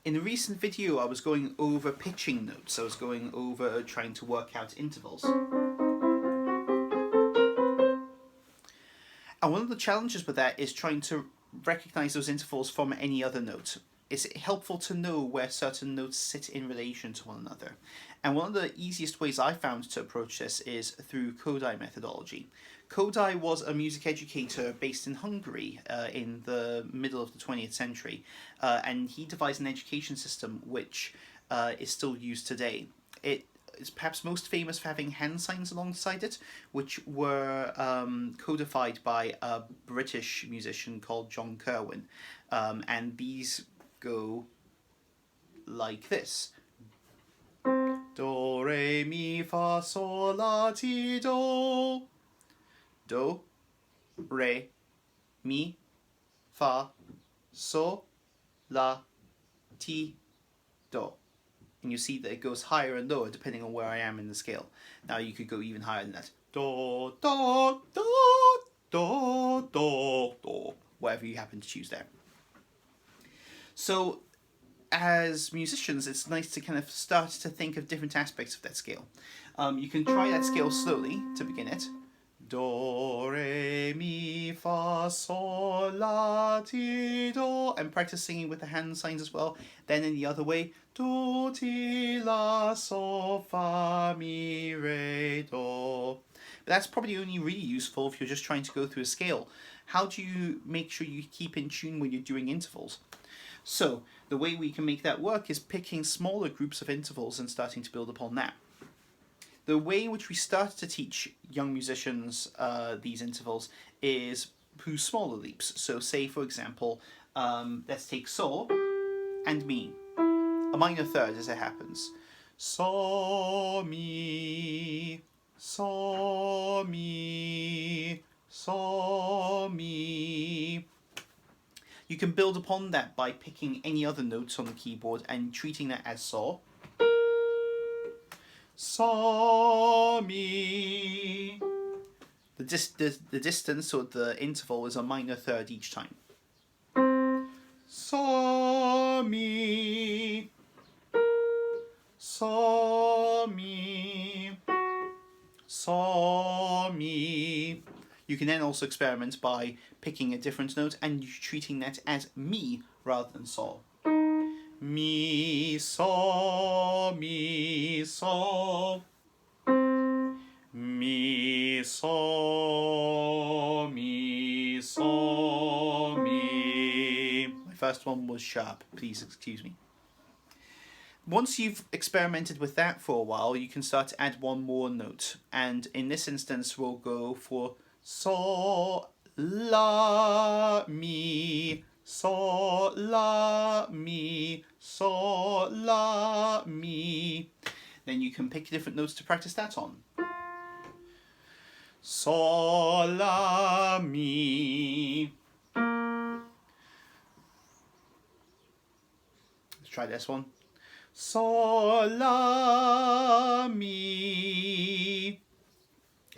In a recent video I was going over pitching notes. I was going over trying to work out intervals. And one of the challenges with that is trying to recognize those intervals from any other note. It's helpful to know where certain notes sit in relation to one another. And one of the easiest ways I found to approach this is through Kodaly methodology. Kodaly was a music educator based in Hungary in the middle of the 20th century, and he devised an education system which is still used today. It is perhaps most famous for having hand signs alongside it, which were codified by a British musician called John Kerwin, and these go like this. Do, re, mi, fa, sol, la, ti, do. Do, re, mi, fa, sol, la, ti, do. And you see that it goes higher and lower depending on where I am in the scale. Now you could go even higher than that. Do, do, do, do, do, do. Whatever you happen to choose there. So, as musicians, it's nice to kind of start to think of different aspects of that scale. You can try that scale slowly to begin it. Do, re, mi, fa, sol, la, ti, do. And practice singing with the hand signs as well. Then in the other way. Do, ti, la, sol, fa, mi, re, do. But that's probably only really useful if you're just trying to go through a scale. How do you make sure you keep in tune when you're doing intervals? So, the way we can make that work is picking smaller groups of intervals and starting to build upon that. The way in which we start to teach young musicians these intervals is through smaller leaps. So say, for example, let's take Sol and Mi, a minor third as it happens. Sol, Mi, Sol, Mi, Sol, Mi. You can build upon that by picking any other notes on the keyboard and treating that as Sol. Sol, Mi. The distance or the interval is a minor third each time. Sol, Mi. Sol, Mi. Sol, Mi. You can then also experiment by picking a different note and treating that as Mi rather than Sol. Mi, Sol, Mi, Sol. Mi, Sol, Mi, Sol, Mi. My first one was sharp, please excuse me. Once you've experimented with that for a while, you can start to add one more note. And in this instance, we'll go for Sol, La, Mi, Sol, La, Mi, Sol, La, Mi. Then you can pick different notes to practice that on. Sol, La, Mi. Let's try this one. Sol, La, Mi.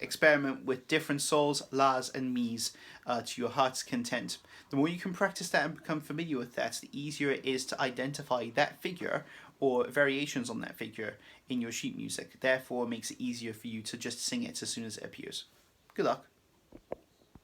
Experiment with different sols, las and mis to your heart's content. The more you can practice that and become familiar with that, the easier it is to identify that figure or variations on that figure in your sheet music. Therefore, it makes it easier for you to just sing it as soon as it appears. Good luck.